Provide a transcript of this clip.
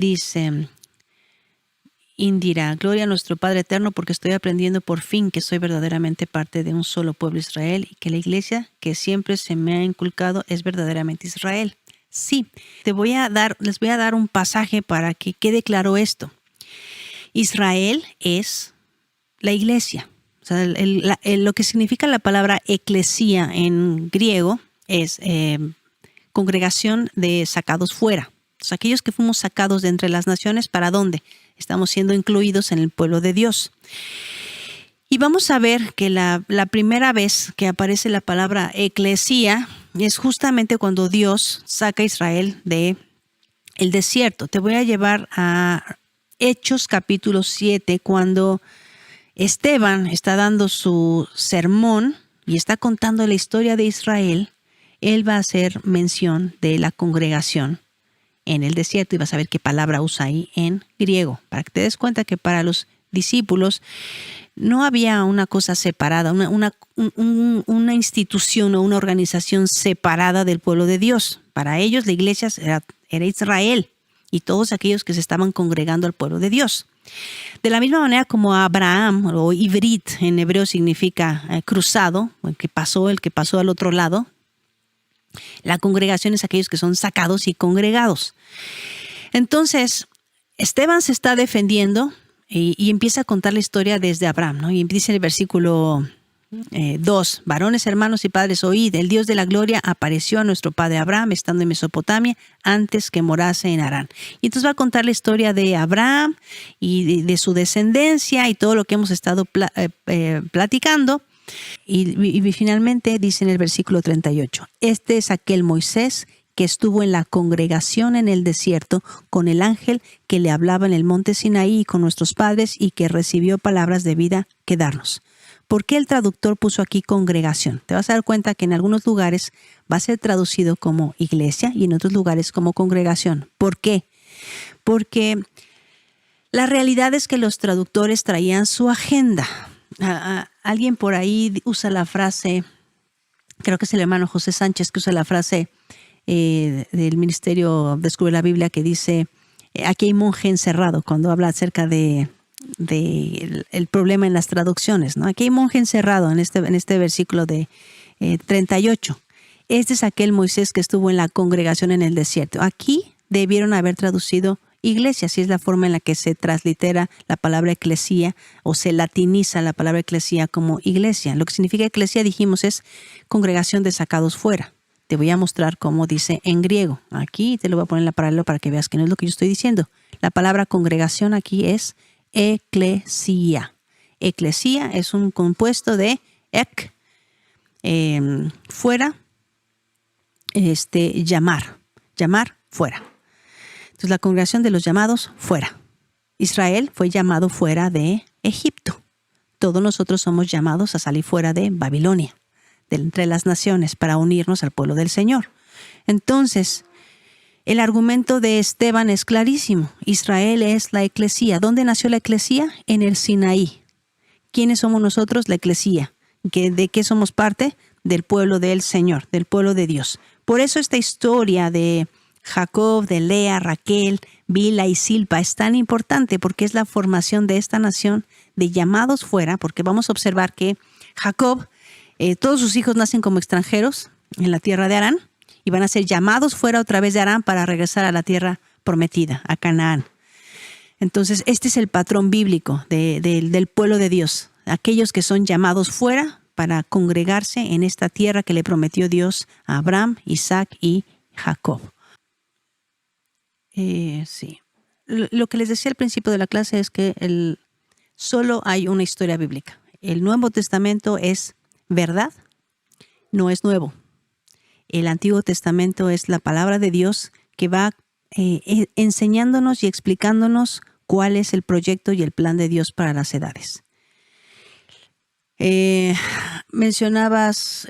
Dice Indira: gloria a nuestro Padre Eterno, porque estoy aprendiendo por fin que soy verdaderamente parte de un solo pueblo Israel y que la iglesia que siempre se me ha inculcado es verdaderamente Israel. Sí, les voy a dar un pasaje para que quede claro esto. Israel es la iglesia. O sea, lo que significa la palabra eclesía en griego es congregación de sacados fuera. Entonces, aquellos que fuimos sacados de entre las naciones, ¿para dónde? Estamos siendo incluidos en el pueblo de Dios. Y vamos a ver que la primera vez que aparece la palabra eclesía es justamente cuando Dios saca a Israel del desierto. Te voy a llevar a Hechos capítulo 7, cuando Esteban está dando su sermón y está contando la historia de Israel. Él va a hacer mención de la congregación en el desierto y vas a ver qué palabra usa ahí en griego, para que te des cuenta que para los discípulos no había una cosa separada, una institución o una organización separada del pueblo de Dios. Para ellos la iglesia era Israel y todos aquellos que se estaban congregando al pueblo de Dios. De la misma manera como Abraham, o Ivrit en hebreo significa cruzado, el que pasó al otro lado. La congregación es aquellos que son sacados y congregados. Entonces, Esteban se está defendiendo y empieza a contar la historia desde Abraham, ¿no? Y dice en el versículo 2: varones, hermanos y padres, oíd, el Dios de la gloria apareció a nuestro padre Abraham estando en Mesopotamia antes que morase en Harán. Y entonces va a contar la historia de Abraham y de su descendencia y todo lo que hemos estado platicando. Y finalmente dice en el versículo 38: este es aquel Moisés que estuvo en la congregación en el desierto con el ángel que le hablaba en el monte Sinaí y con nuestros padres y que recibió palabras de vida que darnos. ¿Por qué el traductor puso aquí congregación? Te vas a dar cuenta que en algunos lugares va a ser traducido como iglesia y en otros lugares como congregación. ¿Por qué? Porque la realidad es que los traductores traían su agenda. Alguien por ahí usa la frase, creo que es el hermano José Sánchez que usa la frase del Ministerio Descubre la Biblia, que dice: aquí hay monje encerrado, cuando habla acerca de el problema en las traducciones, ¿no? Aquí hay monje encerrado en este versículo de 38. Este es aquel Moisés que estuvo en la congregación en el desierto. Aquí debieron haber traducido iglesia, si es la forma en la que se translitera la palabra eclesía o se latiniza la palabra eclesía como iglesia. Lo que significa eclesía, dijimos, es congregación de sacados fuera. Te voy a mostrar cómo dice en griego. Aquí te lo voy a poner en la paralela para que veas que no es lo que yo estoy diciendo. La palabra congregación aquí es eclesía. Eclesía es un compuesto de ek, fuera, llamar fuera. Entonces, la congregación de los llamados fuera. Israel fue llamado fuera de Egipto. Todos nosotros somos llamados a salir fuera de Babilonia, de entre las naciones, para unirnos al pueblo del Señor. Entonces, el argumento de Esteban es clarísimo. Israel es la eclesía. ¿Dónde nació la eclesía? En el Sinaí. ¿Quiénes somos nosotros? La eclesía. ¿De qué somos parte? Del pueblo del Señor, del pueblo de Dios. Por eso esta historia de Jacob, de Lea, Raquel, Bilha y Silpa es tan importante, porque es la formación de esta nación de llamados fuera, porque vamos a observar que Jacob, todos sus hijos nacen como extranjeros en la tierra de Harán y van a ser llamados fuera otra vez de Harán para regresar a la tierra prometida, a Canaán. Entonces, este es el patrón bíblico del pueblo de Dios, aquellos que son llamados fuera para congregarse en esta tierra que le prometió Dios a Abraham, Isaac y Jacob. Sí. Lo que les decía al principio de la clase es que solo hay una historia bíblica. El Nuevo Testamento es verdad, no es nuevo. El Antiguo Testamento es la palabra de Dios que va enseñándonos y explicándonos cuál es el proyecto y el plan de Dios para las edades. Mencionabas